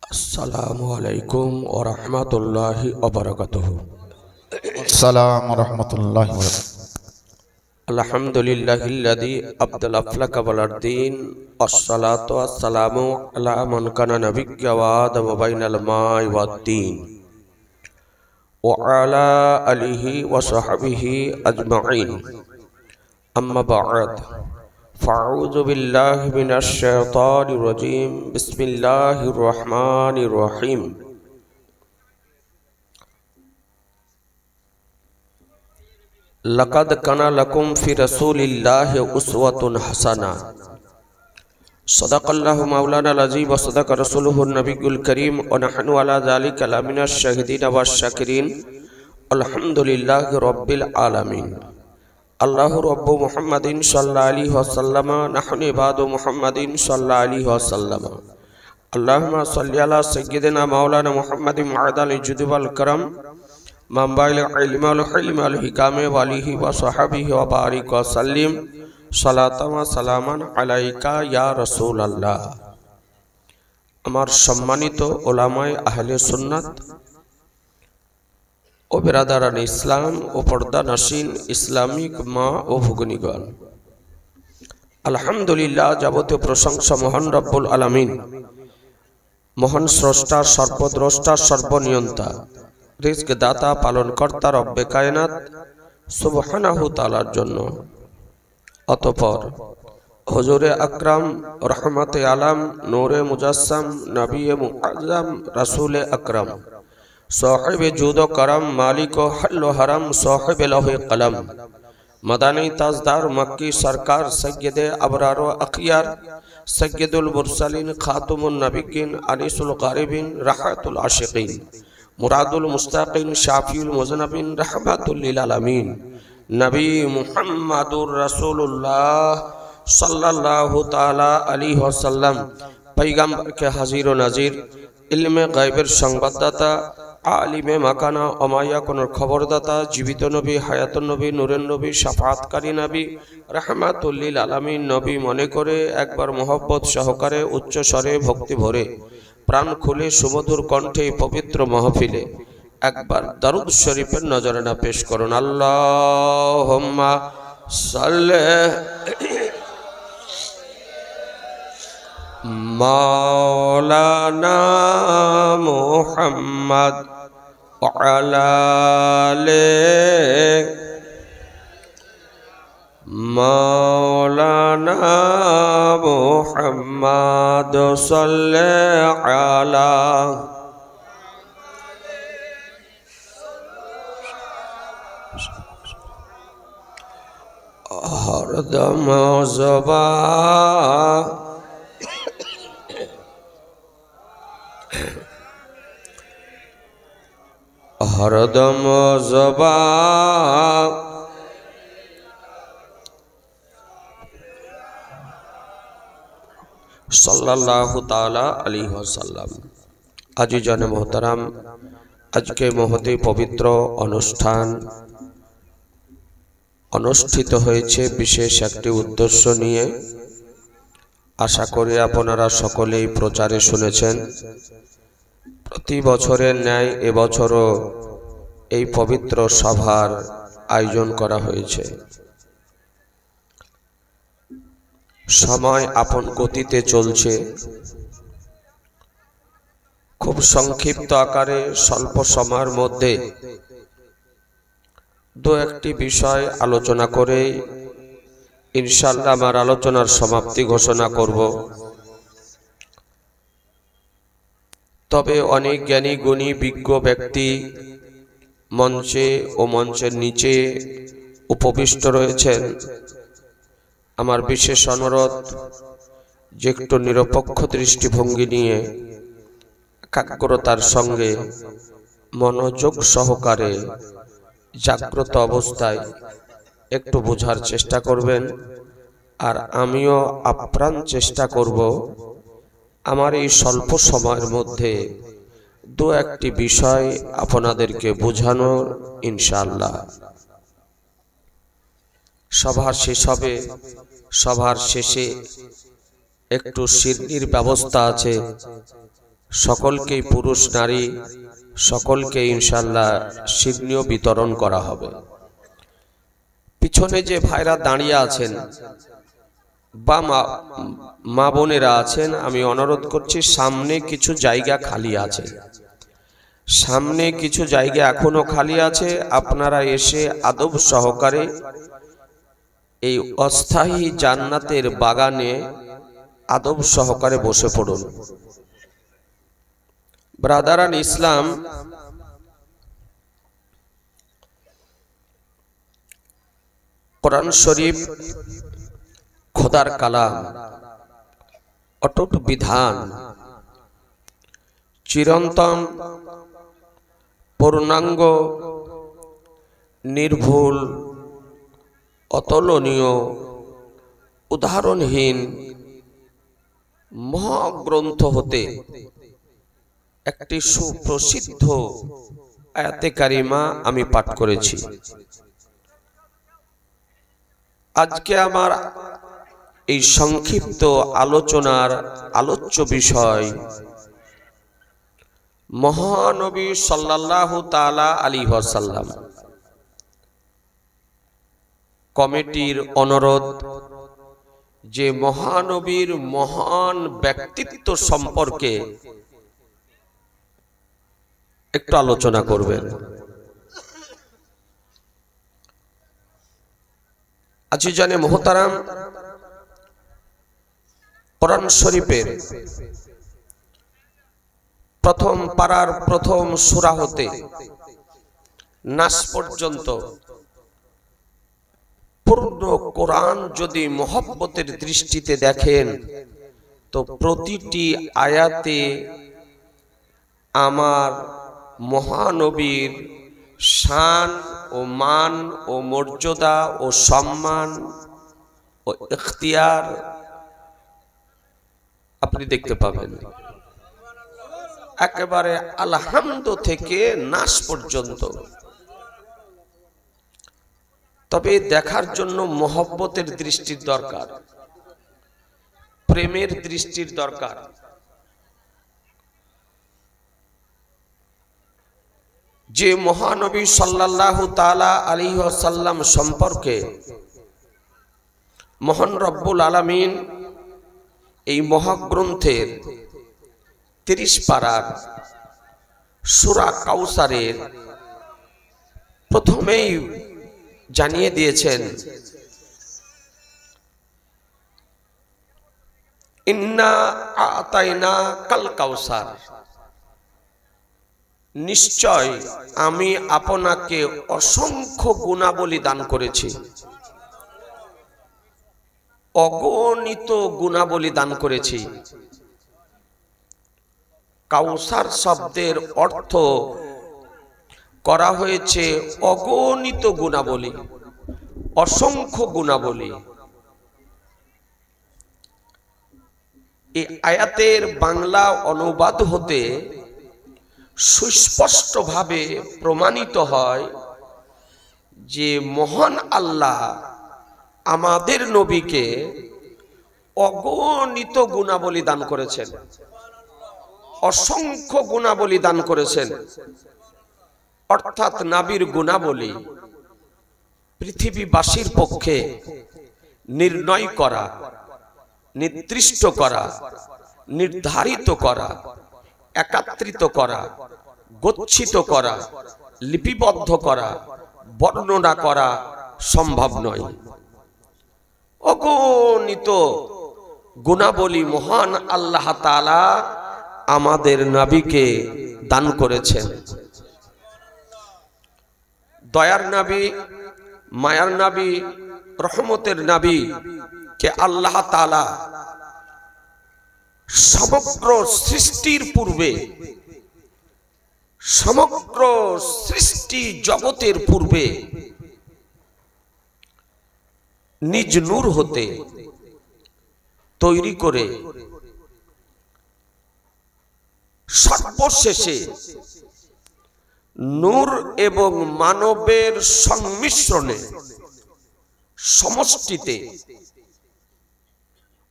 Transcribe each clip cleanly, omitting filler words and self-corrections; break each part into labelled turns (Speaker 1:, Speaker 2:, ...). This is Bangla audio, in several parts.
Speaker 1: अस्सलामुअलैकुम वरहमतुल्लाहि वबरकातुहू।
Speaker 2: अस्सलाम वरहमतुल्लाहि वबरकातुहू।
Speaker 1: अल्हम्दुलिल्लाहिल्लज़ी अब्दल अफ़लक वलद्दीन अस्सलातु वस्सलामु अला मन काना नबिय्य व आदम बैनल माइ वद्दीन व अला आलिहि व सहबिहि अजमईन। अम्मा बअद फ़अऊज़ु बिल्लाहि मिनश शैतानिर रजीम। बिस्मिल्लाहिर रहमानिर रहीम। लक़द काना लकुम फ़ी रसूलिल्लाहि उस्वतुन हसना। सदक़ल्लाहु मौलानाल अज़ीम व सदक़ रसूलुहुन नबियुल करीम व नहनु अला ज़ालिका लमिनश शाहिदीन व शाकिरीन। अल्हम्दुलिल्लाहि रब्बिल आलमीन। अल्लाहु रब्बु मुहम्मदिन सल्लल्लाहु अलैहि वसल्लम नहनु इबादु मुहम्मदिन सल्लल्लाहु अलैहि वसल्लम। अल्लाहुम्मा सल्लि अला सय्यिदिना मौलाना मुहम्मदिन मअदल जुद वल करम मंबाइल इल्म वल हिल्म वल हिकाम व आलिहि व सहबिहि व बारिक व सल्लिम सलातन व सलामान अलैका या रसूल अल्लाह। आमार सम्मानित उलामाए आहले सुन्नात ও বেরাদারান ইসলাম ও পর্দা নাসিন ইসলামিক মা ও ভগ্নীগণ, আলহামদুলিল্লাহ, যাবতীয় প্রশংসা মহান রব্বুল আলামিন, মহান স্রষ্টা, সর্বদ্রষ্টা, সর্বনিয়ন্তা, রিজক দাতা, পালনকর্তা রব্বে কায়নাত সুবহানাহু তাআলার জন্য। অতঃপর হুজুরে আকরাম, রহমতে আলাম, নূরে মুজাসসাম, নবিয়ে মুআজ্জম, রাসূলে আকরাম, साहिब जूदो करम, मालिको हल्लो हरम, साहिब लौहे कलम, मदानी ताजदार मक्की सरकार, सय्यदे अबरार व अखियार, सय्यदुल मुरसलीन, खातमुन नबिय्यीन, अनीसुल गारिबीन, रहमतुल आशिकीन, मुरादुल मुस्ताकीन, शाफीउल मुज़न्निबीन, रहमतुल लिल आलमीन, नबी मुहम्मदुर रसूलुल्लाह सल्लल्लाहु ताला अलैहि वसल्लम, पैगंबर के हाजिर व नाजिर, इल्मे गायबेर संवाददाता, आलिमे माकाना अमाया कोनोर खबरदाता, जीवित नबी, हायातुन नबी, नूरेन नबी, शाफातकारी नबी, रहमतुल लिल आलमीन नबी मने करे एकबार मोहब्बत सहकारे उच्च स्वरे भक्ति भरे प्राण खुले सुमधुर कण्ठे पवित्र महफिले एकबार दरूद शरीफेर नजराना पेश करुन। अल्लाहुम्मा सल्लि मौलाना मुहम्मद अला आले मौलाना मुहम्मद सल्ले अला हरदम ज़बा हरदम ज़बा सल्लल्लाहु ताला अलैहि वसल्लम। आजिजान मोहतरम, आज के महती पवित्र अनुष्ठान अनुष्ठित হয়েছে বিশেষ একটি উদ্দেশ্য নিয়ে। आशा करी आपनारा सकलेई प्रचारे शुनेছেন। प्रति बछरेर न्याय এবছরও এই पवित्र सभार आयोजन करा হয়েছে। समय आपन गतिते चलছে। खूब संक्षिप्त आकारे स्वल्प समয়ের মধ্যে दो एकटी विषय आलोचना करे इनशाल्लाह आमार आलोचनार समाप्ति घोषणा करब। तबे अनेक ज्ञानी गुणी विज्ञ व्यक्ति मंचे और मंचेर नीचे उपविष्ट रयेछेन। आमार विशेष अनुरोध जे एकटु निरपेक्ष दृष्टिभंगी निये एकाग्रतार संगे मनोयोग सहकारे जाग्रत अवस्थाय एकटु बोझार चेष्टा करबेन। और आमिও आप्राण चेष्टा करब आमार এই স্বল্প সময়ের মধ্যে दो একটি বিষয় আপনাদেরকে বোঝানোর ইনশাআল্লাহ। सभा शेष হবে। सभार शेषे एकटु शिरनिर व्यवस्था आछे, সকলকে পুরুষ নারী সকলকে ইনশাআল্লাহ সিডনিও বিতরণ করা হবে। পিছনে যে ভাইরা দাঁড়িয়ে আছেন বা মা বোনেরা আছেন, আমি অনুরোধ করছি সামনে কিছু জায়গা খালি আছে, সামনে কিছু জায়গা এখনো খালি আছে, আপনারা এসে আদব সহকারে এই অস্থায়ী জান্নাতের বাগানে আদব সহকারে বসে পড়ুন। ব্রাদারান ইসলাম, কোরআন শরীফ খোদার কালাম, অটুট বিধান, চিরন্তন, পূর্ণাঙ্গ, নির্ভুল, অতুলনীয়, উদাহরণহীন মহাগ্রন্থ হতে একটি সুপ্রসিদ্ধ আয়াতে কারিমা আমি পাঠ করেছি। আজকে আমার এই সংক্ষিপ্ত আলোচনার আলোচ্য বিষয় মহানবী সাল্লাল্লাহু তাআলা আলাইহি ওয়াসাল্লাম। কমিটির অনুরোধ যে মহানবীর মহান ব্যক্তিত্ব সম্পর্কে একটু আলোচনা করবেন। আজিজানে মুহতারাম, কোরআন শরীফের প্রথম পারার প্রথম সূরা হতে নাস পর্যন্ত পূর্ণ কোরআন যদি মহব্বতের দৃষ্টিতে দেখেন তো প্রতিটি আয়াতে আমার মহানবীর শান ও মান ও মর্যাদা ও সম্মান ও ইখতিয়ার আপনি দেখতে পাবেন, একেবারে আলহামদ থেকে নাস পর্যন্ত। তবে দেখার জন্য মহব্বতের দৃষ্টির দরকার, প্রেমের দৃষ্টির দরকার। যে মহানবী সাল্লাল্লাহু তাআলা আলাইহি ওয়াসাল্লাম সম্পর্কে মহান রব্বুল আলামিন এই মহাগ্রন্থের 30 পারার সূরা কাউসারের প্রথমেই জানিয়ে দিয়েছেন, ইন্না আতাইনা কাল কাউসার, নিশ্চয় আমি আপনাকে অসংখ্য গুণাবলী দান করেছি, অগণিত গুণাবলী দান করেছি। কাউসার শব্দের অর্থ করা হয়েছে অগণিত গুণাবলী, অসংখ্য গুণাবলী। এই আয়াতের বাংলা অনুবাদ হতে সুস্পষ্টভাবে প্রমাণিত হয় যে মহান আল্লাহ আমাদের নবীকে অগণিত গুণাবলী দান করেছেন, অসংখ্য গুণাবলী দান করেছেন। অর্থাৎ নবীর গুণাবলী পৃথিবীবাসীর পক্ষে নির্ণয় করা, নির্দিষ্ট করা, নির্ধারিত করা, একত্রিত করা, গচ্ছিত করা, লিপিবদ্ধ করা, বর্ণনা করা সম্ভব নয়। অগণিত গুণাবলী মহান আল্লাহ তাআলা আমাদের নবীকে দান করেছেন। দয়ার নবী, মায়ার নবী, রহমতের নবী কে আল্লাহ তাআলা সমগ্র সৃষ্টির পূর্বে, সমগ্র সৃষ্টি জগতের পূর্বে নিজ নূর হতে তৈরি করে সর্বশেষে নূর এবং মানবের সংমিশ্রণে সমষ্টিতে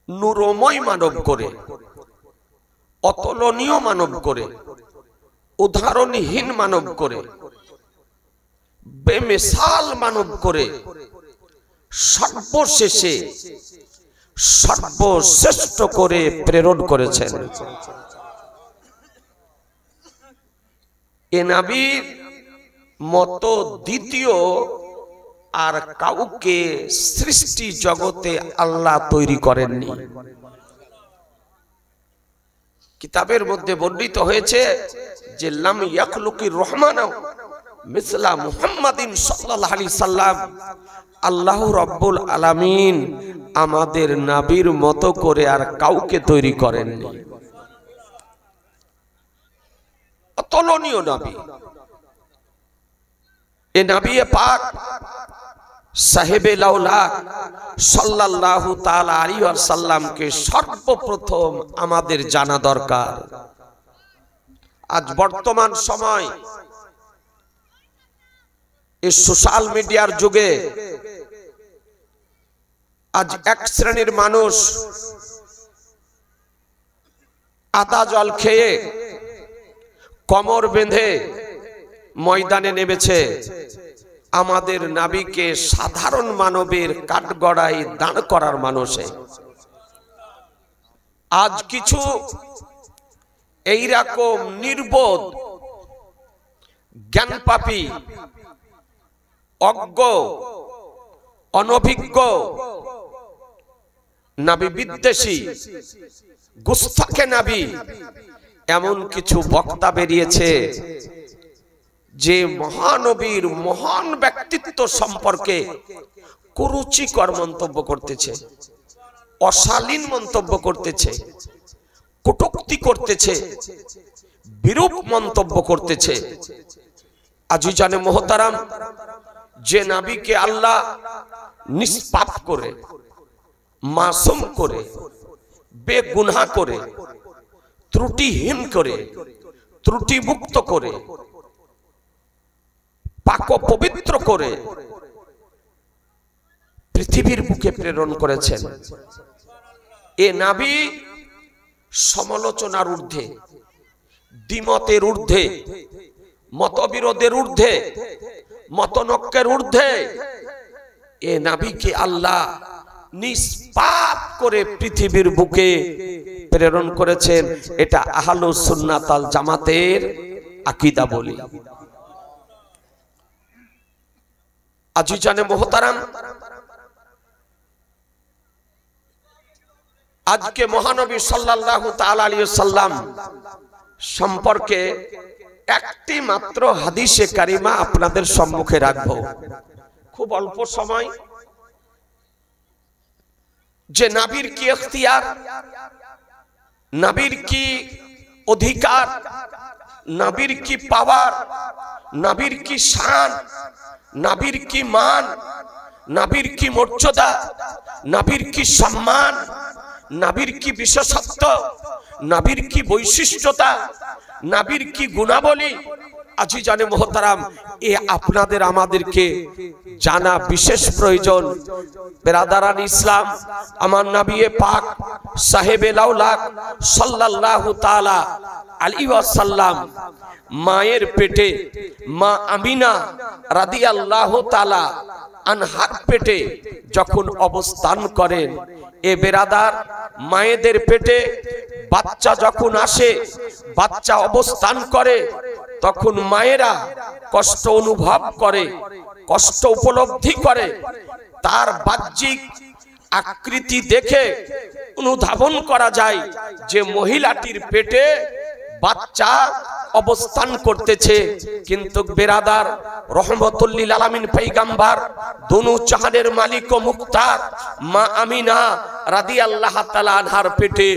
Speaker 1: নূরময় মানব করে অতুলনীয় মানব করে, উদাহরণহীন মানব করে, বেমিসাল মানব করে সর্বশেষে সর্বশ্রেষ্ঠ করে প্রেরণ করেছেন। এ নবীর মতো দ্বিতীয় আর কাউকে সৃষ্টি জগতে আল্লাহ তৈরি করেননি। কিতাবের মধ্যে বর্ণিত হয়েছে যে লাম ইয়াখলুকির রহমানু মিসলা মুহাম্মাদিন সাল্লাল্লাহু আলাইহি সাল্লাম, আল্লাহ রাব্বুল আলামিন আমাদের নবীর মতো করে আর কাউকে তৈরি করেননি। অতুলনীয় নবী। এ নবী পাক সাহেবে লাউলাক সাল্লাল্লাহু তাআলা আলাইহি ওয়াসাল্লামকে সর্বপ্রথম আমাদের জানা দরকার। আজ বর্তমান সময় এই সোশ্যাল মিডিয়ার যুগে আজ এক শ্রেণীর মানুষ আদা জল খেয়ে কোমর বেঁধে ময়দানে নেমেছে আমাদের নবীকে সাধারণ মানবের কাঠগড়ায় দাঁড় করার মানুষে। আজ কিছু এইরকম নির্বোধ জ্ঞানপাপী অজ্ঞ অনভিজ্ঞ নবী বিদ্বেষী গুস্তাখে নবী এমন কিছু বক্তা বেরিয়েছে যে মহানবীর মহান ব্যক্তিত্ব সম্পর্কে কুরুচিকর মন্তব্য করতেছে, অশালীন মন্তব্য করতেছে, কটূক্তি করতেছে, বিরূপ মন্তব্য করতেছে। আজিজানে মোহতারাম, যে নবীকে আল্লাহ নিষ্পাপ করে, মাসুম করে, বেগুনাহ করে, ত্রুটিহীন করে, ত্রুটিমুক্ত করে, পাক পবিত্র করে পৃথিবীর বুকে প্রেরণ করেছেন, এ নবী সমালোচনার ঊর্ধ্বে, দ্বিমতের ঊর্ধ্বে, মতবিরোধের ঊর্ধ্বে, মতনৈক্যের ঊর্ধ্বে এ নবীকে আল্লাহ নিষ্পাপ করে পৃথিবীর বুকে প্রেরণ করেছেন। এটা আহলুস সুন্নাত ওয়াল জামাতের আকীদা বলি। আজিজানে মোহতারাম, আজকে মহানবী সাল্লাল্লাহু তাআলা আলাইহি ওয়াসাল্লাম সম্পর্কে একটি মাত্র হাদিসে কারিমা আপনাদের সম্মুখে রাখব। খুব অল্প সময়। যে নবীর কি ইখতিয়ার, নবীর কি অধিকার, নবীর কি পাওয়ার, নবীর কি শান, নবীর কি মান, নবীর কি মর্যাদা, নবীর কি সম্মান, নবীর কি বিশেষত্ব, নবীর কি বৈশিষ্ট্যতা, নবীর কি গুণাবলী, আজিজানে মোহতারাম এ আপনাদের আমাদেরকে জানা বিশেষ প্রয়োজন। বেরাদারান ইসলাম, আমার নবী পাক সাহেবে লাউলাক সাল্লাল্লাহু তাআলা আলাইহি ওয়াসাল্লাম মায়ের পেটে মা আমিনা রাদিয়াল্লাহু তাআলা আনহার পেটে যখন অবস্থান করেন, এ বেরাদার মায়েদের পেটে বাচ্চা যখন আসে, বাচ্চা অবস্থান করে, তখন মায়েরা কষ্ট অনুভব করে, কষ্ট উপলব্ধি করে। তার বাহ্যিক আকৃতি দেখে অনুধাবন করা যায় যে মহিলাটির পেটে বাচ্চা অবস্থান করতেছে। কিন্তু বেরাদার রহমতুল লিল আলামিন পয়গম্বর দোনো জাহানের মালিক ও মুখতার মা আমিনা রাদিয়াল্লাহু তাআলা আনহার পেটে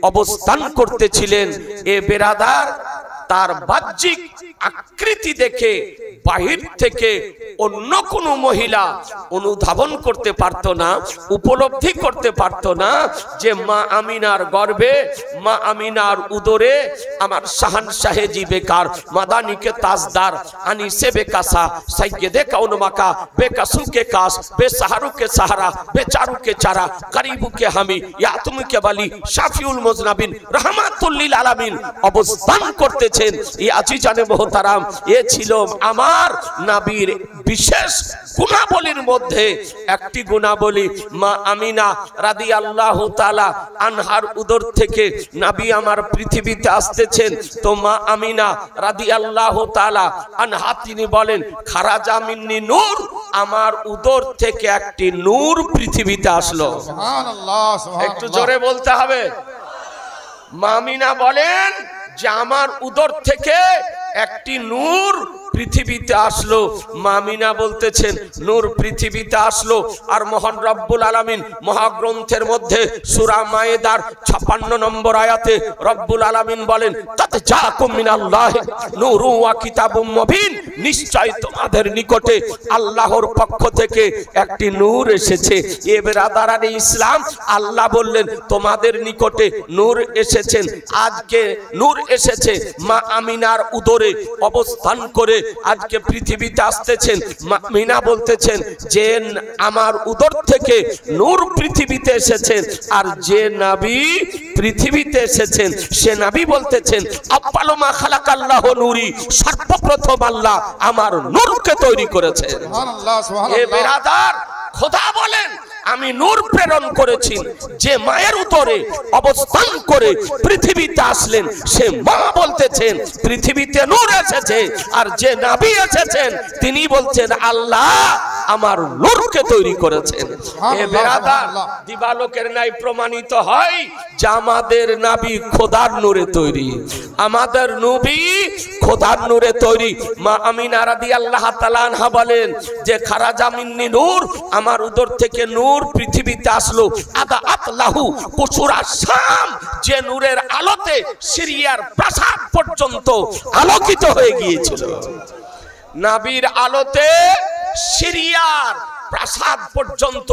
Speaker 1: অবস্থান করতেছিলেন। এ বেরাদার তার বাহ্যিক আকৃতি দেখে বাহির থেকে অন্য কোনো মহিলা অনুধাবন করতে পারত না, উপলব্ধি করতে পারত না যে মা আমিনার গর্ভে, মা আমিনার উদরে আমার শাহানশাহে জি বেকার, মাদানিকে তাজদার, আনিসে বেকাসা, সাইয়্যিদে কাউন মাকা, বেকাসু কে কাস, বেসাহারু কে সাহারা, বেচারু কে চারা, গরিবু কে হামি, ইয়াতুম কে বালি, শাফিউল মুজনাবিন, রাহমাতুল লিল আলামিন অবস্থান করতেছেন। এই আজিজানে মুহতারাম, এ ছিল আমার নবীর বিশেষ গুণাবলীর মধ্যে একটি গুণাবলী। মা আমিনা রাদিয়াল্লাহু তাআলা আনহার উদর থেকে নবী আমার পৃথিবীতে আসতেছেন। তো মা আমিনা রাদিয়াল্লাহু তাআলা আনহা তিনি বলেন, খারাজা মিন্নি নূর, আমার উদর থেকে একটি নূর পৃথিবীতে আসলো।
Speaker 2: সুবহানাল্লাহ, সুবহানাল্লাহ।
Speaker 1: একটু জোরে বলতে হবে। মা আমিনা বলেন যে আমার উদর থেকে একটি নূর পৃথিবীতে আসলো। মা আমিনা বলতেছেন নূর পৃথিবীতে আসলো। আর মহান রব্বুল আলামিন মহাগ্রন্থের মধ্যে সূরা মায়েদার 56 নম্বর আয়াতে রব্বুল আলামিন বলেন, তাতে জাকুম মিনাল্লাহি নূরুন ওয়া কিতাবুম মুবিন, নিশ্চয় তোমাদের নিকটে আল্লাহর পক্ষ থেকে একটি নূর এসেছে। এ বেরাদারানে ইসলাম, আল্লাহ বললেন তোমাদের নিকটে নূর এসেছেন। আজকে নূর এসেছে মা আমিনার উদরে অবস্থান করে আজকে পৃথিবীতে আসতেছেন। মা আমিনা বলতেছেন যে আমার উদর থেকে নূর পৃথিবীতে এসেছেন। আর যে নবী পৃথিবীতে এসেছেন সে নবী বলতেছেন, আব্বালু মা খালাকাল্লাহু নূরি, সর্বপ্রথম আল্লাহ আমার নূরকে তৈরি করেছেন।
Speaker 2: সুবহানাল্লাহ, সুবহানাল্লাহ।
Speaker 1: এ বেরাদার, খোদা বলেন আমি নূর প্রেরণ করেছি। যে মায়ের উদরে অবস্থান করে পৃথিবীতে আসলেন সে মা বলতেছেন পৃথিবীতে নূর এসেছে। আর যে নবী এসেছেন তিনি বলছেন আল্লাহ আমার নূরকে তৈরি করেছেন। এ বেরাদার, দিবালোকের ন্যায় প্রমাণিত হয় যে আমাদের নবী খোদার নূরে তৈরি, আমাদের নবী খোদার নূরে তৈরি। মা আমিনা রাদিয়াল্লাহু তাআলা আনহা বলেন যে খারাজা মিন্নি নূর, আমার উদর থেকে নূর পৃথিবীতে আসলো। আদা আতলাহু কুসুরা শাম, যে নূরের আলোতে সিরিয়ার প্রাসাদ পর্যন্ত আলোকিত হয়ে গিয়েছিল। নবীর আলোতে সিরিয়ার প্রাসাদ পর্যন্ত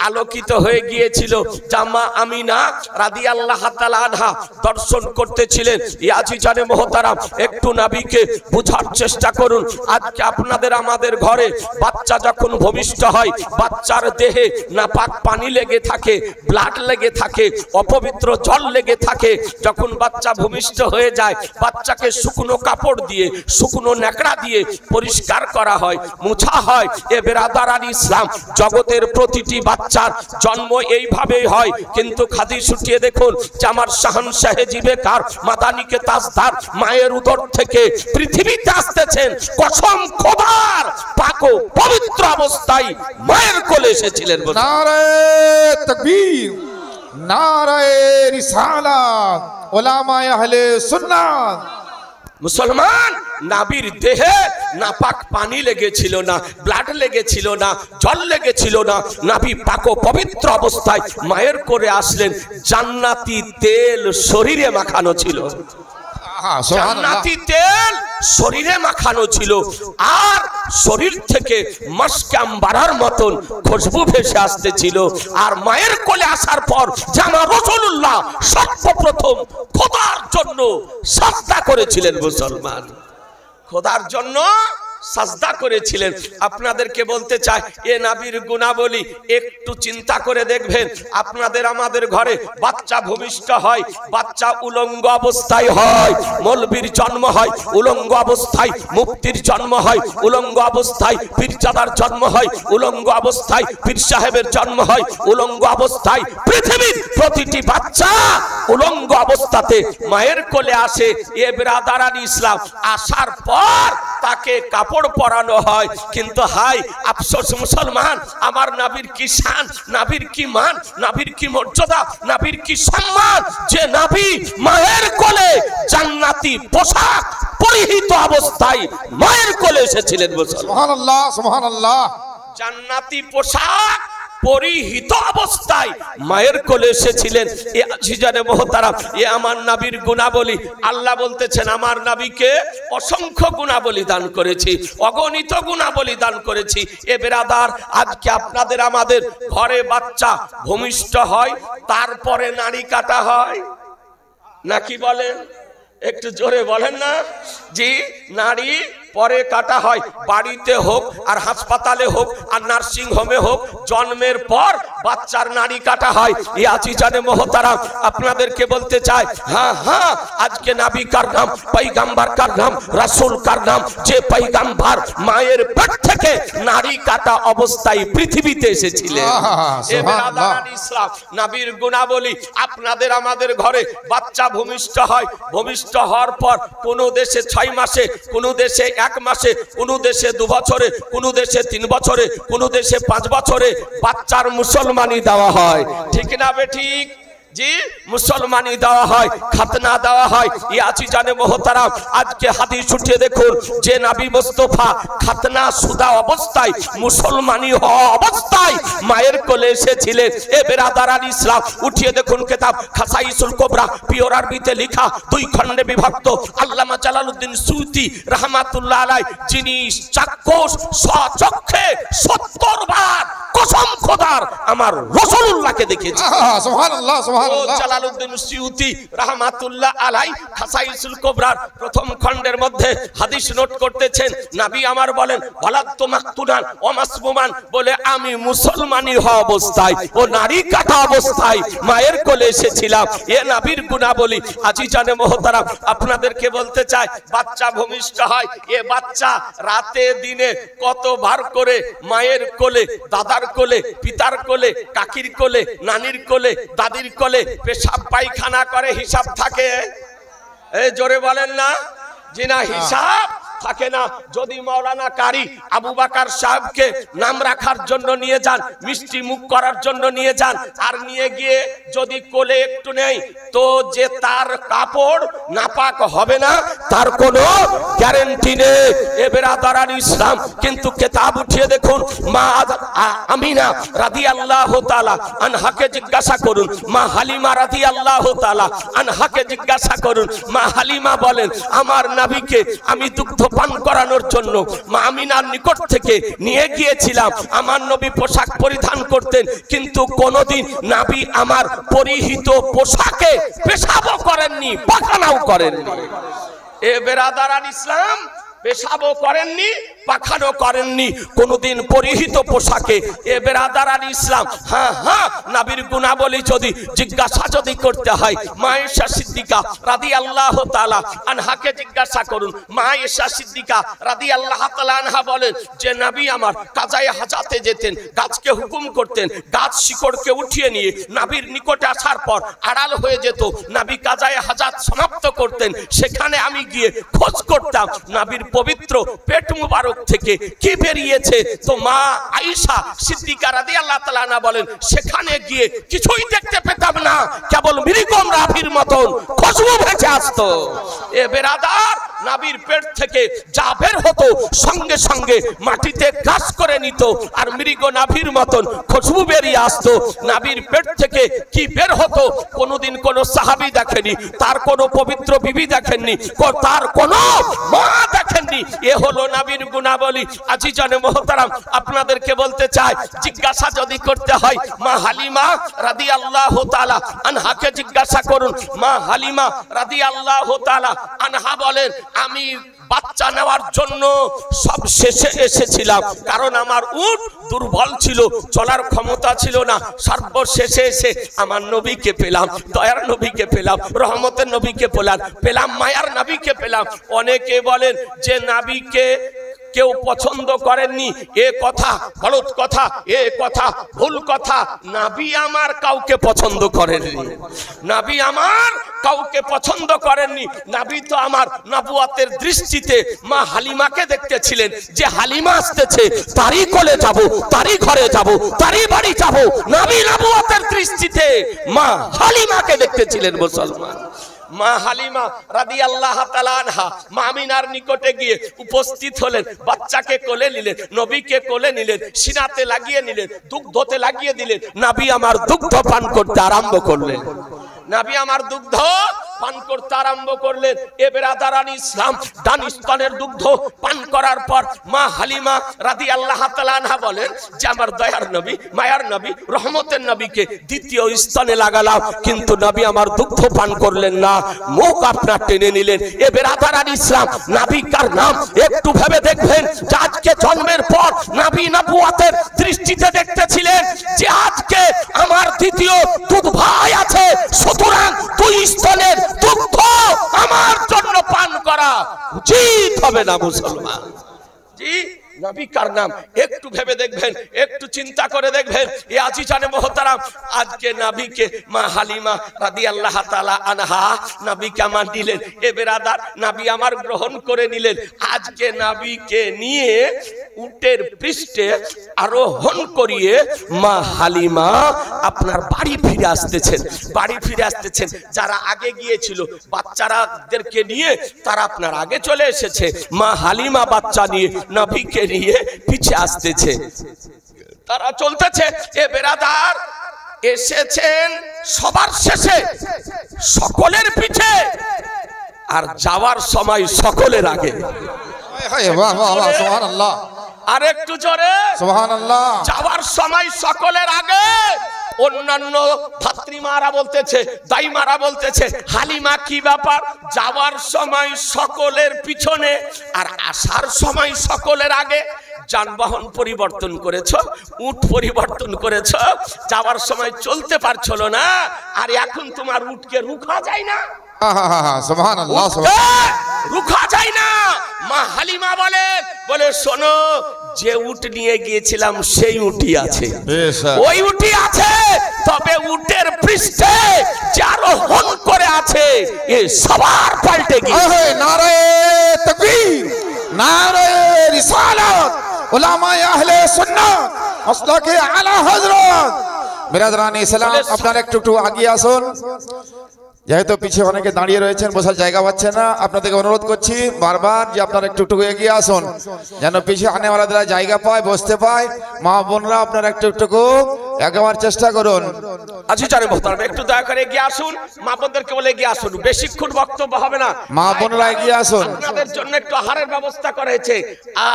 Speaker 1: আলোকিত হয়ে গিয়েছিল। জামা আমিনা রাদিয়াল্লাহু তাআলা আনহা দর্শন করতেছিলেন। ইয়াজিজানে মুহতারাম, একটু নবীকে বোঝার চেষ্টা করুন। আজকে আপনাদের আমাদের ঘরে বাচ্চা যখন ভূমিষ্ঠ হয়, বাচ্চার দেহে নাপাক পানি লেগে থাকে, ব্লাড লেগে থাকে, অপবিত্র জল লেগে থাকে। যখন বাচ্চা ভূমিষ্ঠ হয়ে যায়, বাচ্চাকে শুকনো কাপড় দিয়ে, শুকনো ন্যাকড়া দিয়ে পরিষ্কার করা হয়, মোছা হয়। এ বেরাদারান ইসলাম, জগতের প্রতিটি বাচ্চার জন্ম এইভাবেই হয়। কিন্তু খাদি ছুটিয়ে দেখুন যে আমার শাহানশাহে জিবেকার, মাদানিকে তাজদার মায়ের উদর থেকে পৃথিবীতে আসতেছেন। কসম খোদার, পাক ও পবিত্র অবস্থায় মায়ের কোলে এসেছিলেন।
Speaker 2: নারায়ে তাকবীর, নারায়ে রিসালাত, উলামায়ে আহলে সুন্নাত।
Speaker 1: মুসলমান, নবীর দেহে নাপাক পানি লেগেছিল না, ব্লাড লেগেছিল না, জল লেগেছিল না। নবী পাক ও পবিত্র অবস্থায় মায়ের কোলে আসলেন। জান্নাতি তেল শরীরে মাখানো ছিল, জান্নাতি তেল শরীরে মাখানো ছিল। আর শরীর থেকে মাসকাম বাড়ার মতন খুশবু ভেসে আসতেছিল। আর মায়ের কোলে আসার পর জামা রাসূলুল্লাহ সর্বপ্রথম খোদার জন্য সাজদা করেছিলেন। মুসলমান, খোদার জন্য সাজদা করেছিলেন। আপনাদেরকে বলতে চাই, এ নবীর গুণাবলী একটু চিন্তা করে দেখবেন। আপনাদের আমাদের ঘরে বাচ্চা ভূমিষ্ঠ হয়, বাচ্চা উলঙ্গ অবস্থায় হয়। মৌলবীর জন্ম হয় উলঙ্গ অবস্থায়, মুফতির জন্ম হয় উলঙ্গ অবস্থায়, পীরজাদার জন্ম হয় উলঙ্গ অবস্থায়, পীর সাহেবের জন্ম হয় উলঙ্গ অবস্থায়। পৃথিবীর প্রতিটি বাচ্চা উলঙ্গ অবস্থাতে মায়ের কোলে আসে। এ বেরাদারান ইসলাম, আসার পর তাকে কাপড় পরানো হয়। কিন্তু হাই আফসোস মুসলমান, আমার নবীর কি শান, নবীর কি মান, নবীর কি মর্যাদা, নবীর কি সম্মান, যে নবী মায়ের কোলে জান্নাতি পোশাক পরিহিত অবস্থায় মায়ের কোলে এসেছিলেন।
Speaker 2: সুবহানাল্লাহ, সুবহানাল্লাহ।
Speaker 1: জান্নাতি পোশাক পরিহিত অবস্থায় মায়ের কোলে এসেছিলেন। এ আজিজানে মোহতারাম, এ আমার নবীর গুণাবলী। আল্লাহ বলতেছেন আমার নবীকে অসংখ্য গুণাবলী দান করেছি, অগণিত গুণাবলী দান করেছি। এ বেরাদার, আজকে আপনাদের আমাদের ঘরে বাচ্চা ভূমিষ্ঠ হয়, তারপরে নাড়ি কাটা হয় নাকি বলেন? একটু জোরে বলেন না জি। নাড়ি পরে কাটা হয়, বাড়িতে হোক আর হাসপাতালে হোক আর নার্সিং হোমে হোক, জন্মের পর বাচ্চার নাড়ি কাটা হয়। এই আজিজানে মোহতারাম, আপনাদেরকে বলতে চাই, হ্যাঁ হ্যাঁ, আজকে নবী কার নাম, পয়গম্বর কার নাম, রাসূল কার নাম, যে পয়গম্বর মায়ের পেট থেকে নাড়ি কাটা অবস্থায় পৃথিবীতে এসেছিলেন। এ বেরাদার ইসলাম, নবীর গুণাবলী। আপনাদের আমাদের ঘরে বাচ্চা ভূমিষ্ঠ হয়, ভূমিষ্ঠ হওয়ার পর কোন দেশে 6 মাসে, কোন দেশে 1 মাসে, কোন দেশে 2 বছরে, কোন দেশে 3 বছরে, কোন দেশে 5 বছরে বাচ্চার মুসলমানি দেওয়া হয়। ঠিক না বেঠিক? জি, মুসলমানি দেওয়া হয়, খাতনা দেওয়া হয়। এই আজিজানে মোহতারাম, আজকে হাদিস উঠিয়ে দেখুন যে নবী মুস্তাফা খাতনা সুদা অবস্থায়, মুসলমানি হওয়া অবস্থায় মায়ের কোলে এসেছিলেন। এ বেরাদারান ইসলাম, উঠিয়ে দেখুন কিতাব খাসাইসুল কুবরা, পিওর আরবিতে লেখা, 2 খণ্ডে বিভক্ত। আল্লামা জালালউদ্দিন সুয়ুতী রাহমাতুল্লাহ আলাইহি, যিনি চাক্ষুষ স্বচক্ষে 70 বার কসম খোদার আমার রাসূলুল্লাহকে দেখেছি। সুবহানাল্লাহ, সুবহানাল্লাহ। জালালউদ্দিন সুয়ুতী রাহমাতুল্লাহ আলাইহি খাসাইসুল কুবরার প্রথম খণ্ডের মধ্যে হাদিস নোট করতেছেন, নবী আমার বলেন, ওয়ালাদতু মাকতুনান ওয়া মাসমুমান, বলে আমি মুসলমানি হওয়া অবস্থায় ও নারী কাটা অবস্থায় মায়ের কোলে এসেছিলাম। এ নবীর গুণাবলী। আজিজানে মোহতারাম, আপনাদেরকে বলতে চাই, বাচ্চা ভূমিষ্ঠ হয়, এ বাচ্চা রাতে দিনে কতবার করে মায়ের কোলে, দাদার কোলে, পিতার কোলে, কাকির কোলে, নানির কোলে, দাদির কোলে পেশাব পায়খানা করে, হিসাব থাকে? এই জোরে বলেন না জি না, হিসাব থাকে না। যদি মাওলানা কারি আবু বকর সাহেবকে নাম রাখার জন্য নিয়ে যান, মিষ্টি মুখ করার জন্য নিয়ে যান, আর নিয়ে গিয়ে যদি কোলে একটু নেই, তো যে তার কাপড় নাপাক হবে না তার কোনো গ্যারান্টি নেই। এ বেরাদারান ইসলাম, কিন্তু কিতাব উঠিয়ে দেখুন, মা আমিনা রাদিয়াল্লাহু তাআলা আনহাকে জিজ্ঞাসা করুন, মা হালিমা রাদিয়াল্লাহু তাআলা আনহাকে জিজ্ঞাসা করুন। মা হালিমা বলেন, আমার নবীকে আমি দুগ্ধ পান করানোর জন্য মা আমিনার নিকট থেকে নিয়ে গিয়েছিলাম। আমার নবী পোশাক পরিধান করতেন, কিন্তু কোনদিন নবী আমার পরিহিত পোশাকে পেশাবও করেননি, পায়খানাও করেননি। এ বেরাদারান ইসলাম, পেশাবও করেননি, পাখানো করেননি, কোনদিন পরিহিত পোশাকে। এ বেরাদারান ইসলাম, হ্যাঁ হ্যাঁ, নবীর গুণাবলী যদি জিজ্ঞাসা যদি করতে হয়, মা আয়েশা সিদ্দিকা রাদিয়াল্লাহু তাআলা আনহাকে জিজ্ঞাসা করুন। মা আয়েশা সিদ্দিকা রাদিয়াল্লাহু তাআলা আনহা বলেন যে নবী আমার কাজায়ে হাজাতে যেতেন, গাছকে হুকুম করতেন, গাছ শিকড়কে উঠিয়ে নিয়ে নবীর নিকটে আসার পর আড়াল হয়ে যেত, নবী কাজায়ে হাজাত সমাপ্ত করতেন, সেখানে আমি গিয়ে খোঁজ করতাম নবীর পবিত্র পেট মুবারক থেকে কি বেরিয়েছে। তো মা আয়েশা সিদ্দিকা রাদিয়াল্লাহু তাআলা আনহা বলেন, সেখানে গিয়ে কিছুই দেখতে পেতাম না, কেবল মৃগম রাভির মতন খুশবু ভেসে আসতো। এ বেরাদার, নবীর পেট থেকে যা বের হতো সঙ্গে সঙ্গে মাটিতে গ্রাস করে নিত, আর মৃগ নাভির মতন খুশবু বেরিয়ে আসতো। নবীর পেট থেকে কি বের হতো কোনোদিন কোন সাহাবী দেখেনি, তার কোন পবিত্র বিবি দেখেননি, তার কোন মা দেখেননি। এ হলো নবীর গুণাবলী। আজিজানে মোহতারাম, আপনাদেরকে বলতে চাই, জিজ্ঞাসা যদি করতে হয়, মা হালিমা রাদিয়াল্লাহু তাআলা আনহাকে জিজ্ঞাসা করুন। মা হালিমা রাদিয়াল্লাহু তাআলা আনহা বলেন, আমি বাচ্চা নেওয়ার জন্য সব শেষে এসেছিলাম, কারণ আমার উট দুর্বল ছিল, চলার ক্ষমতা ছিল না। সর্বশেষে এসে আমার নবীকে পেলাম, দয়ার নবীকে পেলাম, রহমতের নবীকে পেলাম, মায়ার নবীকে পেলাম। অনেকে বলেন যে নবীকে কেউ পছন্দ করেননি, এ কথা গলত কথা, এ কথা ভুল কথা। নবী আমার কাউকে পছন্দ করেননি, নবী আমার কাউকে পছন্দ করেননি। নবী তো আমার নবুয়তের দৃষ্টিতে মা হালিমাকে দেখতেছিলেন, যে হালিমা আসতেছে তারই কোলে যাব, তারই ঘরে যাব, তারই বাড়ি যাব। নবী নবুয়তের দৃষ্টিতে মা হালিমাকে দেখতেছিলেন। মুসলমান, মা হালিমা রাদিয়াল্লাহু তাআলা আনহা মা আমিনার নিকটে গিয়ে উপস্থিত হলেন, বাচ্চাকে কোলে নিলেন, নবীকে কোলে নিলেন, সিনাতে লাগিয়ে নিলেন, দুগ্ধতে লাগিয়ে দিলেন। নবী আমার দুগ্ধ পান করতে আরম্ভ করলেন। নবী আমার দুগ্ধ পান করতে আরম্ভ করলেন। এ বেরাদারান ইসলাম, ডান স্তনের দুগ্ধ পান করার পর মা হালিমা রাদিয়াল্লাহু তাআলা আনহা বলেন যে আমার দয়ার নবী, মায়ার নবী, রহমতের নবীকে দ্বিতীয় স্তনে লাগালাম, কিন্তু নবী আমার দুগ্ধ পান করলেন না, মুখ আপনার টেনে নিলেন। এ বেরাদারান ইসলাম, নবী কার নাম একটু ভেবে দেখবেন যে আজকে জন্মের পর নবী নবুয়তের দৃষ্টিতে দেখতেছিলেন যে আজকে আমার দ্বিতীয় দুধ ভাই আছে, সুতরাং দুই স্তনের দুগ্ধ আমার জন্য পান করা উচিত হবে না মুসলমান। জি, নবী কার নাম একটু ভেবে দেখবেন, একটু চিন্তা করে দেখবেন। এ আজিজানে মোহতারাম, আজকে নবীকে মা হালিমা রাদিয়াল্লাহু তাআলা আনহা নবীকে আমার নিলেন। এ বেরাদার, নবী আমার গ্রহণ করে নিলেন। আজকে নবীকে নিয়ে উটের পৃষ্ঠে আরোহণ করিয়ে মা হালিমা আপনার বাড়ি ফিরে আসতেছেন। বাড়ি ফিরে আসতেছেন। যারা আগে গিয়েছিল বাচ্চারাদেরকে নিয়ে তারা আপনার আগে চলে এসেছে। মা হালিমা বাচ্চা নিয়ে নবীকে নিয়ে পিছে আসতেছে, তারা চলতেছে। এ বেরাদার, এসেছেন সবার শেষে, সকলের পিছে, আর যাওয়ার সময় সকলের আগে।
Speaker 2: সুবহানাল্লাহ,
Speaker 1: আর একটু জোরে
Speaker 2: সুবহানাল্লাহ।
Speaker 1: যাওয়ার সময় সকলের আগে। অন্যান্য ধাত্রীমারা বলতেছে, দাইমারা বলতেছে, হালিমা কি ব্যাপার, যাওয়ার সময় সকলের পিছনে আর আসার সময় সকলের আগে? যানবাহন পরিবর্তন করেছো, উট পরিবর্তন করেছো, যাওয়ার সময় চলতে পারছিল না, আর এখন তোমার উটকে রুখা যায় না।
Speaker 2: সুবহানাল্লাহ,
Speaker 1: রুখা যায় না। মা হালিমা বলে শোনো, যে উট নিয়ে গিয়েছিলাম সেই উটই আছে, ওই উটই আছে, তবে উটের পৃষ্ঠে যে আরোহণ করে আছে এ সবার পাল্টে গিয়েছে।
Speaker 2: নারে তাকবীর, নারে রিসালাত, উলামায়ে আহলে সুন্নাত, মাসলাকে আলা হযরত। বিরাদরানে ইসলাম, আপনারা একটু আগিয়ে আসুন। যেহেতু পিছিয়ে অনেকে দাঁড়িয়ে রয়েছেন, বসার জায়গা পাচ্ছে না, আপনাদেরকে অনুরোধ করছি বারবার যে আপনারা একটু এগিয়ে আসুন, যেন পিছিয়ে আনেওয়ালারা জায়গা পায়, বসতে পায়। মা বোনরা আপনারা একটু একেবারে চেষ্টা করুন।
Speaker 1: আচ্ছা জানেন মোহতারাম, একটু দয়া করে এগিয়ে আসুন। মা বোনদেরকে বলে এগিয়ে আসুন, বেশিক্ষণ বক্তব্য হবে না।
Speaker 2: মা বোনরা এগিয়ে আসুন।
Speaker 1: আপনাদের জন্য একটু আহারের ব্যবস্থা করা হয়েছে,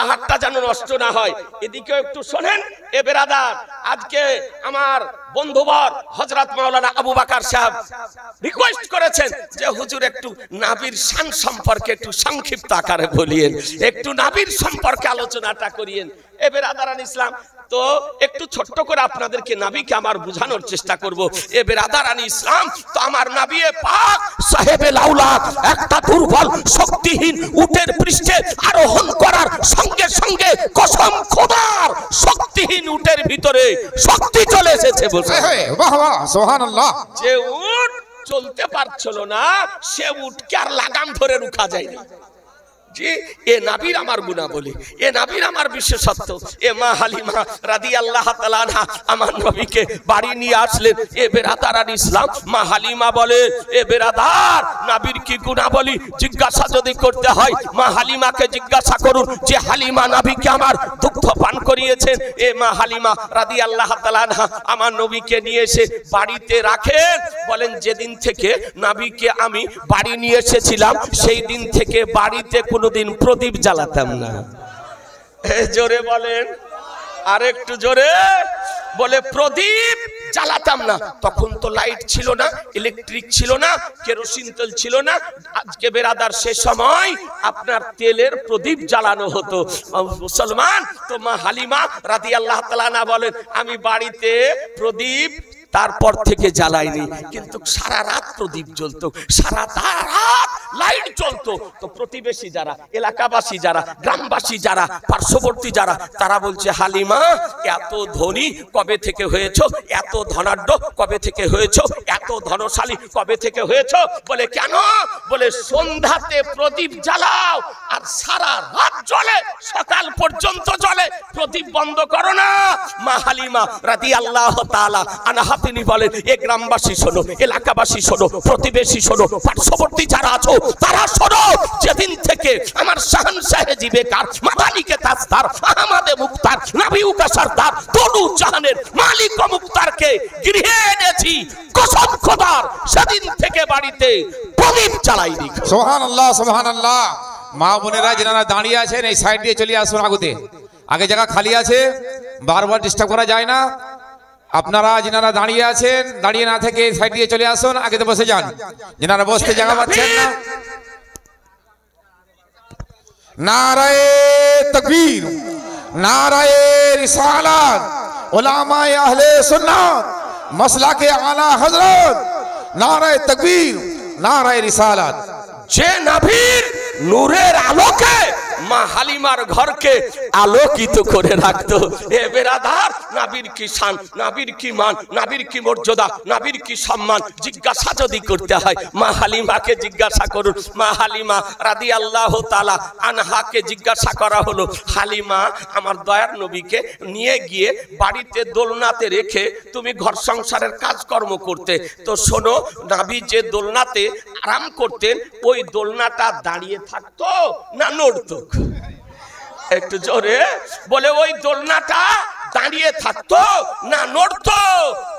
Speaker 1: আহারটা যেন নষ্ট না হয়। এদিকেও একটু শোনেন। এ বেরাদার, আজকে আমার বন্ধুবর হযরত মাওলানা আবু বকর সাহেব রিকোয়েস্ট করেছেন যে হুজুর একটু নাবির শান সম্পর্কে একটু সংক্ষিপ্ত আকারে বলিয়েন, একটু নাবির সম্পর্কে আলোচনাটা করিয়েন। এ বেরাদারান ইসলাম, তো একটু ছোট্ট করে আপনাদেরকে নবীকে আমার বোঝানোর চেষ্টা করব। এ বেরাদারান ইসলাম, তো আমার নবী পাক সাহেবে লাউলাদ একটা দুর্বল শক্তিহীন উটের পৃষ্ঠে আরোহণ করার সঙ্গে সঙ্গে কসম খোদার শক্তিহীন উটের ভিতরে শক্তি চলে এসেছে। বলছে
Speaker 2: বাহ বাহ, সুবহানাল্লাহ।
Speaker 1: যে উট চলতে পারছিল না, সে উটকে আর লাগাম ধরে রুখা যায় না। জি, এ নবীর আমার গুণাবলী, এ নবীর আমার বিশেষত্ব। এ মা হালিমা রাদিয়াল্লাহু তাআলা আনহা আমার নবীকে বাড়ি নিয়ে আসলেন। এ বেরাদারান ইসলাম, মা হালিমা বলে, এ বেরাদার, নবীর কি গুণাবলী জিজ্ঞাসা যদি করতে হয় মা হালিমাকে জিজ্ঞাসা করুন যে হালিমা নবীকে আমার দুগ্ধ পান করিয়েছেন। এ মা হালিমা রাদিয়াল্লাহু তাআলা আনহা আমার নবীকে নিয়ে এসে বাড়িতে রাখেন। বলেন যেদিন থেকে নবীকে আমি বাড়ি নিয়ে এসেছিলাম সেই দিন থেকে বাড়িতে কোনদিন প্রদীপ জ্বালাতাম না। জোরে বলেন, আর একটু জোরে। বলে প্রদীপ জ্বালাতাম না। তখন তো লাইট ছিল না, ইলেকট্রিক ছিল না, কেরোসিন তেল ছিল না। আজকে বেরাদার সে সময় আপনার তেলের প্রদীপ জ্বালানো হতো। মুসলমান, তো মা হালিমা রাদিয়াল্লাহু তাআলা আনহা বলেন আমি বাড়িতে প্রদীপ তারপর থেকে জ্বালাইনি, কিন্তু সারা রাত প্রদীপ জ্বলতো, সারা রাত লাইট জ্বলতো। তো প্রতিবেশী যারা, এলাকাবাসী যারা, গ্রামবাসী যারা, পার্শ্ববর্তী যারা, তারা বলছে হালিমা এত ধনী কবে থেকে হয়েছো, এত ধনাঢ্য কবে থেকে হয়েছো, এত ধনশালী কবে থেকে হয়েছো? বলে কেন? বলে সন্ধ্যাতে প্রদীপ জ্বালাও আর সারা রাত জ্বলে, সকাল পর্যন্ত জ্বলে, প্রদীপ বন্ধ করো না। মা হালিমা রাদিয়াল্লাহু তাআলা আনহা তিনি বলেন, এ গ্রামবাসী শোনো, এলাকাবাসী শোনো, প্রতিবেশী শোনো, পার্শ্ববর্তী যারা আছো তারা শোনো, যেদিন থেকে আমার শাহনশাহে জিবেকার মাদানিকে তাজদার আহমদে মুক্তার নবী উকাসারদার তনু জাহানের মালিক ও মুক্তারকে গৃহে এনেছি, কসম খোদার সেদিন থেকে বাড়িতে প্রদীপ জ্বালাইনি।
Speaker 2: সুবহানাল্লাহ সুবহানাল্লাহ। মা বোনেরা যারা দাঁড়িয়ে আছেন এই সাইড দিয়ে চলে আসুন, আগুতে আগে জায়গা খালি আছে, বারবার ডিস্টার্ব করা যায় না। আপনারা যারা দাঁড়িয়ে আছেন দাঁড়িয়ে না থেকে সাইড দিয়ে চলে আসুন, আগেতে বসে যান, যারা বসতে জায়গা পাচ্ছেন না। নারায়ে তাকবীর, নারায়ে রিসালাত, উলামায়ে আহলে সুন্নাত, মাসলাকে আলা হযরত, নারায়ে তাকবীর, নারায়ে রিসালাত।
Speaker 1: যে নবীর নূরের আলোকে মা হালিমার ঘরকে আলোকিত করে রাখতো। এ বেরাদার, নবীর কি শান, নবীর কি মান, নবীর কি মর্যাদা, নবীর কি সম্মান জিজ্ঞাসা যদি করতে হয় মা হালিমাকে জিজ্ঞাসা করুন। মা হালিমা রাদিয়াল্লাহু তাআলা আনহাকে জিজ্ঞাসা করা হলো, হালিমা আমার দয়ার নবীকে নিয়ে গিয়ে বাড়িতে দোলনাতে রেখে তুমি ঘর সংসারের কাজকর্ম করতে, তো শোনো নবী যে দোলনাতে আরাম করতেন ওই দোলনাটা দাঁড়িয়ে থাকতো না নড়তো? একটু জোরে বলে, ওই দোলনাটা দাঁড়িয়ে থাকতো না নড়তো?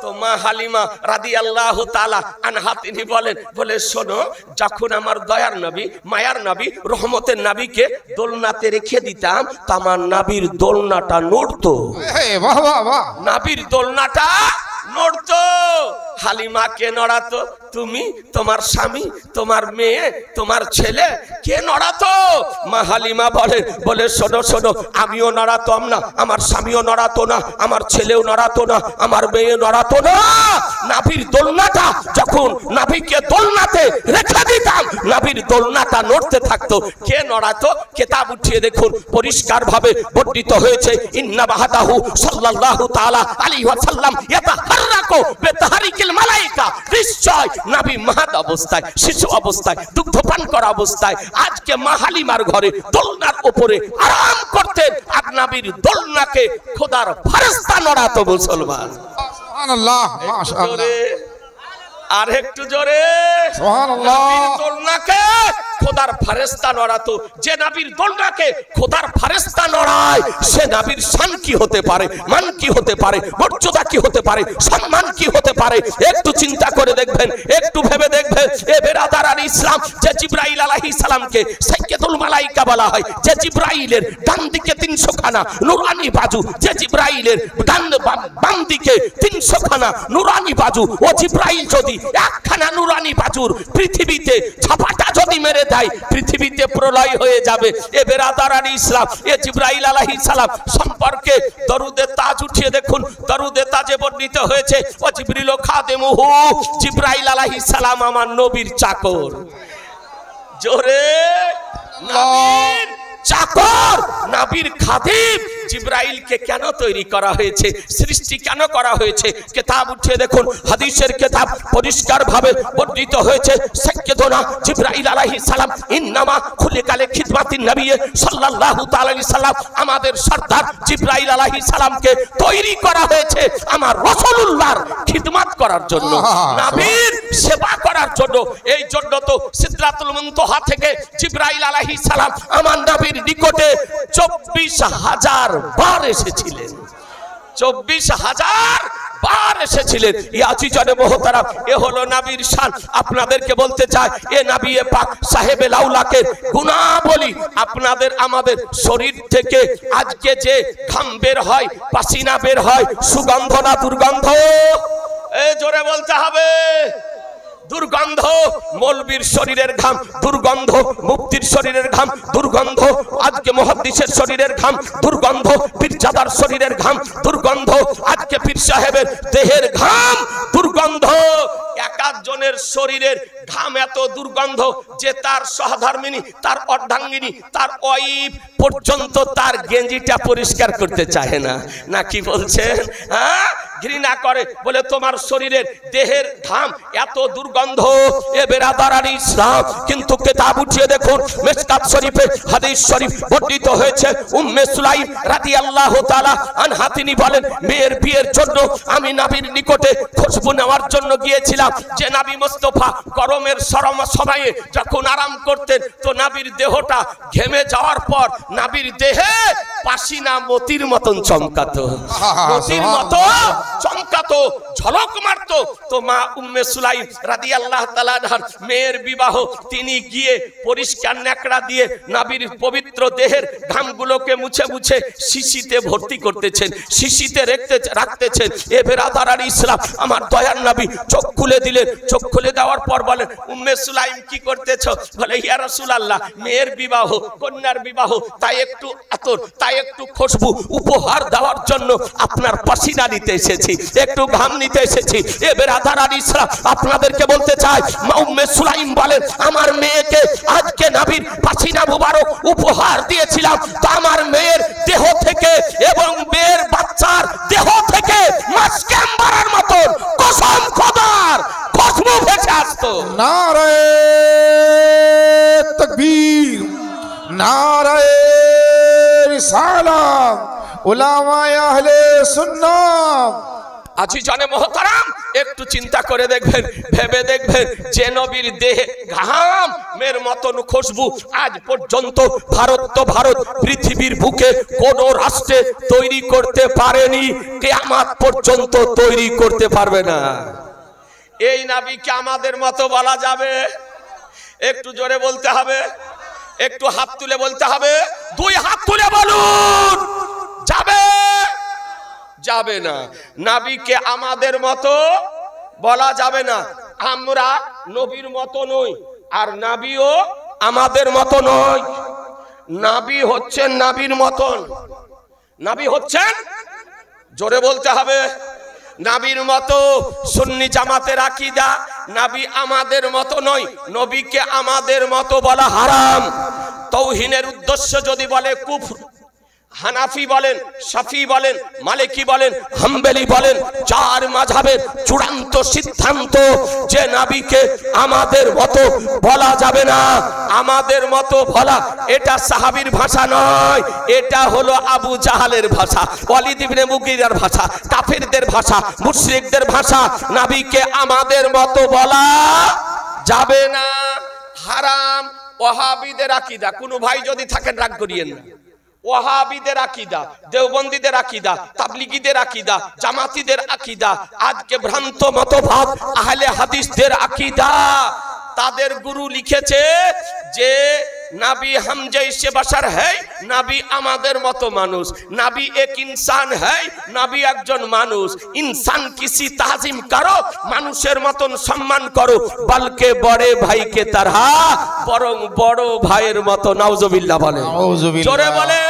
Speaker 1: তো মা হালিমা রাদিয়াল্লাহু তাআলা আনহা তিনি বলেন, বলে শোনো, যখন আমার দয়ার নবী মায়ার নবী রহমতের নবীকে দোলনাতে রেখে দিতাম তো আমার নবীর দোলনাটা নড়তো।
Speaker 2: বাহ বাহ বাহ।
Speaker 1: নবীর দোলনাটা নড়তো। হালিমা কে নড়াতো? তুমি, তোমার স্বামী, তোমার মেয়ে, তোমার ছেলে, কে নড়াতো? মা হালিমা বলে শোনো শোনো, আমিও নড়াতাম না, আমার স্বামীও নড়াতো না, আমার ছেলেও নড়াতো না, আমার মেয়ে নড়াতো না। নাভির দোলনাটা যখন নাভিকে দোলনাতে রেখে দিতাম নাভির দোলনাটা নড়তে থাকতো। কে নড়াতো? কিতাব উঠিয়ে দেখুন, পরিষ্কার ভাবে বর্ণিত হয়েছে, ইন্না বাহাদাহু সাল্লাল্লাহু তাআলা আলাইহি ওয়াসাল্লাম ইয়াতাহাররাকু বিতাহরিকিল মালায়েকা। নিশ্চয় নবী মাহাদ অবস্থায়, শিশু অবস্থায়, দুগ্ধপান করা অবস্থায় আজকে মা হালিমার ঘরে দোলনার উপরে আরাম করতেন, আর নবীর দোলনাকে খোদার ফেরেশতা নড়াতো। মুসলমান
Speaker 2: সুবহানাল্লাহ, মাশাআল্লাহ,
Speaker 1: আর একটু জোরে
Speaker 2: সুবহানাল্লাহ।
Speaker 1: নবীর দোলনাকে খোদার ফেরেশতা নড়াতো। যে নবীর দোলনাকে খোদার ফেরেশতা নড়ায় সে নবীর শান কি হতে পারে, মান কি হতে পারে, মর্যাদা কি হতে পারে, সম্মান কি হতে পারে? একটু চিন্তা করে দেখবেন, একটু ভেবে দেখবেন। এ বেরাদার আল ইসলাম, যে জিবরাইল আলাইহিস সালামকে সাইয়্যিদুল মালায়েকা বলা হয়, যে জিবরাইলের ডান দিকে 300 খানা নূরানি বাজু, যে জিবরাইলের বাম দিকে 300 খানা নূরানি বাজু, ও জিবরাইল যদি একখানা নূরানি বাজুর পৃথিবীতে ঝাপাটা যদি মেরে দেয় পৃথিবীতে প্রলয় হয়ে যাবে। এ বেরাদার আল ইসলাম, এ জিবরাইল আলাইহিস সালাম সম্পর্কে দরুদে তাজ উঠিয়ে দেখুন। দরুদে তাজে বর্ণিত হয়েছে, ও জিবরিল খাদেমুহু, জিবরাইল আলাইহিস সালাম আমার নবীর চাকর। জোরে, নবীর চাকর, নবীর খাদিম। জিবরাইলকে কেন তৈরি করা হয়েছে, সৃষ্টি কেন করা হয়েছে? কিতাব উঠিয়ে দেখুন, হাদিসের কিতাব পরিষ্কার ভাবে বর্ণিত হয়েছে, সাইয়্যিদুনা জিবরাইল আলাইহিস সালাম ইন্নামা খুলিকা লিখিদমাতিন নবী সাল্লাল্লাহু তাআলা আলাইহি সাল্লাম, আমাদের সরদার জিবরাইল আলাইহিস সালামকে তৈরি করা হয়েছে আমার রাসূলুল্লাহর খিদমত করার জন্য, নবীর সেবা করার জন্য। এই জন্য তো সিদরাতুল মুনতাহা থেকে জিবরাইল আলাইহিস সালাম আমার নবীর নিকটে 24,000 বার এসেছিলেন। 24,000 বার এসেছিলেন। ইয়াজিজানে মোহতারাম, এ হলো নবীর শান। আপনাদেরকে বলতে চাই, এ নবী পাক সাহেবে লাউলাকে গুনাহবলি আপনাদের আমাদের শরীর থেকে আজকে যে ঘাম বের হয়, পাসিনা বের হয়, সুগন্ধ না দুর্গন্ধ? এ জোরে বলতে হবে। দুর্গন্ধ। মৌলবীর শরীরের ঘাম দুর্গন্ধ, মুফতির শরীরের ঘাম দুর্গন্ধ, আজকে মুহাদ্দিসের শরীরের ঘাম দুর্গন্ধ, পীরজাদার শরীরের ঘাম দুর্গন্ধ, আজকে পীর সাহেবের দেহের ঘাম দুর্গন্ধ। এক একজনের শরীরের ঘাম এত দুর্গন্ধ যে তার সহধর্মিনী, তার অর্ধাঙ্গিনী, তার ওয়াইফ পর্যন্ত তার গেঞ্জিটা পরিষ্কার করতে চায় না। না কি বলছেন? হ্যাঁ, ঘৃণা করে, বলে তোমার শরীরের দেহের ঘাম এত দুর্গন্ধ। এ বেরাদারানি ইসলাম, কিন্তু কিতাব উঠিয়ে দেখুন, মিশকাত শরীফে হাদিস শরীফ বর্ণিত হয়েছে, উম্মে সুলাইম রাদিয়াল্লাহু তাআলা আনহা তিনি বলেন, মেয়ের বিয়ের জন্য আমি নবীর নিকটে খুশবু নেওয়ার জন্য গিয়েছিলাম। যে নবী মুস্তাফা গরমের সময়ে যখন আরাম করতেন, তো নবীর দেহটা ঘেমে যাওয়ার পর নবীর দেহে পাসিনা মতির মতন চমকাতো, মতির মতো চমকাতো, ঝলক মারতো। তো মা উম্মে সুলাইম রাদিয়াল্লাহু তাআলা আনহার মেয়ের বিবাহ, তিনি গিয়ে পরিষ্কার ন্যাকড়া দিয়ে নবীর পবিত্র দেহের ঘামগুলোকে মুছে মুছে শিশিতে ভর্তি করতেছেন, শিশিতে রাখতেছেন। এ বেরাদারার ইসলাম, আমার দয়ার নবী চোখ খুলে দিলেন। চোখ খুলে দেওয়ার পর বলেন, উম্মে সুলাইম কি করতেছ? বলে, ইয়া রাসূলুল্লাহ, মেয়ের বিবাহ, কন্যার বিবাহ, তাই একটু আতর, তাই একটু খুশবু উপহার দেওয়ার জন্য আপনার পাসিনা নিতে এসেছি, একটু ঘাম নিতে এসেছি। এ বেরাদারার ইসলাম, আপনাদেরকে বলতে চাই, মা উম্মে সুলাইম বলেন, আমার মেয়েকে আজকে নবীর পাসিনা মুবারক উপহার দিয়েছিলাম, তো আমার মেয়ের দেহ থেকে এবং মেয়ের বাচ্চার দেহ থেকে মাসকাম্বারের মতো কসম খোদার খুশবু ভেসে আসতো।
Speaker 2: নারায়ে তাকবীর, নারায়ে রিসালাত, উলামায়ে আহলে সুন্নাত।
Speaker 1: আজিজানে মোহতারাম, একটু চিন্তা করে দেখবেন, ভেবে দেখবেন, যে নবীর দেহে ঘাম মের মতন খুশবু আজ পর্যন্ত ভারত পৃথিবীর বুকে কোন রাষ্ট্রে তৈরি করতে পারেনি, কিয়ামত পর্যন্ত তৈরি করতে পারবে না। এই নবীকে আমাদের মতো বলা যাবে? একটু জোরে বলতে হবে, একটু হাত তুলে বলতে হবে, দুই হাত তুলে বলুন, যাবে? যাবে না। নবীকে আমাদের মতো বলা যাবে না। আমরা নবীর মতো নই, আর নবীও আমাদের মতো নয়। নবী হচ্ছেন নবীর মতন, নবী হচ্ছেন, জোরে বলতে হবে, নবীর মতো। সুন্নি জামাতের আকীদা, নবী আমাদের মতো নয়, নবীকে আমাদের মতো বলা হারাম। তাওহীদের উদ্দেশ্য যদি বলে কুফর। হানাফি বলেন, শাফি বলেন, মালিকি বলেন, হাম্বলি বলেন, চার মাযহাবের চূড়ান্ত সিদ্ধান্ত যে নবীকে আমাদের মতো বলা যাবে না। আমাদের মতো বলা, এটা সাহাবীর ভাষা নয়, এটা হলো আবু জাহালের ভাষা, ওয়ালিদ ইবনে মুগীরার ভাষা, কাফিরদের ভাষা, মুশরিকদের ভাষা। নবীকে আমাদের মতো বলা যাবে না, হারাম। ওয়াহাবীদের আকীদা, কোনো ভাই যদি থাকেন রাগ করিয়েন না, ওয়াহাবীদের আকীদা, দেওবন্দীদের আকীদা, তাবলিগীদের আকীদা, জামাতীদের আকীদা, আজকে ভ্রান্ত মতবাদ আহলে হাদিসদের আকীদা। তাদের গুরু লিখেছে যে नबी हम जैसे बशर है, नबी आमादेर मतो मानुष, नबी एक इंसान है, नबी एकजन मानुष। इंसान किसी ताजिम करो, मानुषेर मतन सम्मान करो, बल्कि बड़े भाई के तरह बरং बड़ो भाईर मतो। नाउजुबिल्लाह बोलें, जोरे बोलें।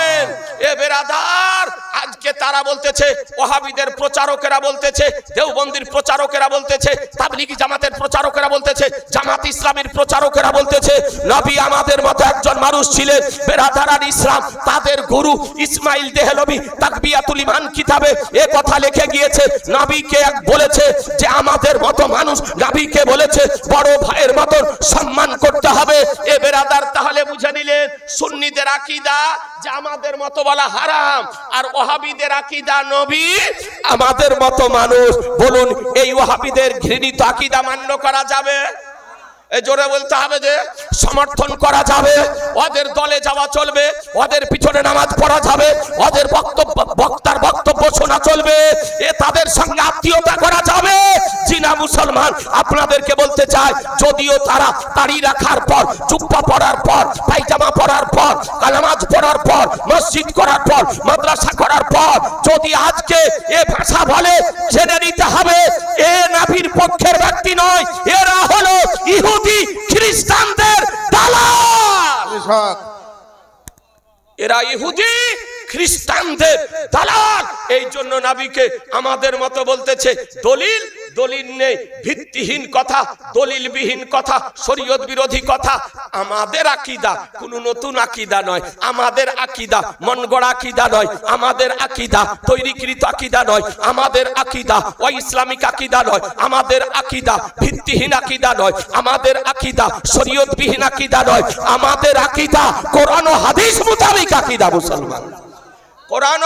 Speaker 1: ए बेरादार, आज के तारा बोलतेছে, ওয়াহাবিদের প্রচারকেরা বলতেছে, দেওবন্দির প্রচারকেরা বলতেছে, তাবলিগি জামাতের প্রচারকেরা বলতেছে, জামাত ইসলামের প্রচারকেরা বলতেছে নবী আমাদের মতো একজন মানুষ ছিলেন। বেরাদারান ইসলাম তাদের গুরু ইসমাইল দেহলভী তাকবিয়াতুল ঈমান কিতাবে এই কথা লিখে গিয়েছে, নবীকে এক বলেছে যে আমাদের মতো মানুষ, নবীকে বলেছে বড় ভাইয়ের মতো সম্মান করতে হবে। এ বেরাদার, তাহলে বুঝে নিলেন সুন্নিদের আকীদা যে আমাদের মতো বলা হারাম, আর ওয়াহাবিদের আকীদা নবী আমাদের মতো মানুষ। বলুন এই ওয়াহাবিদের ঘৃণিত আকীদা মান্য করা যাবে? জোরে বলতে হবে যে সমর্থন করা যাবে, ওদের দলে যাওয়া চলবে, ওদের পিছনে নামাজ পড়া যাবে, ওদের বক্তার বক্তব্য শোনা চলবে, এ তাদের সঙ্গে আত্মীয়তা করা যাবে। জিনা মুসলমান আপনাদেরকে বলতে চাই, যদিও তারা দাড়ি রাখার পর, জুব্বা পরার পর, পায়জামা পরার পর, নামাজ পড়ার পর, মসজিদ করার পর, মাদ্রাসা করার পর যদি আজকে এ ভাষা বলে, জেনে নিতে হবে এ নবীর পক্ষের ব্যক্তি নয়, এরা হলো ইহুদি খ্রিস্টানদের দালাল। এরা ইহুদি খ্রিস্টানদের দালাল। এই জন্য নবীকে আমাদের মতো বলতেছে। দলিল দলিল নেই, ভিত্তিহীন কথা, দলিলবিহীন কথা, শরীয়ত বিরোধী কথা। আমাদের আকীদা কোনো নতুন আকীদা নয়, আমাদের আকীদা মন গড়া আকীদা নয়, আমাদের আকীদা তৈরিকৃত আকীদা নয়, আমাদের আকীদা ওই ইসলামিক আকীদা নয়, আমাদের আকীদা ভিত্তিহীন আকীদা নয়, আমাদের আকীদা শরীয়তবিহীন আকীদা নয়, আমাদের আকীদা কোরআন ও হাদিস মোতাবেক আকীদা। মুসলমান কোরআন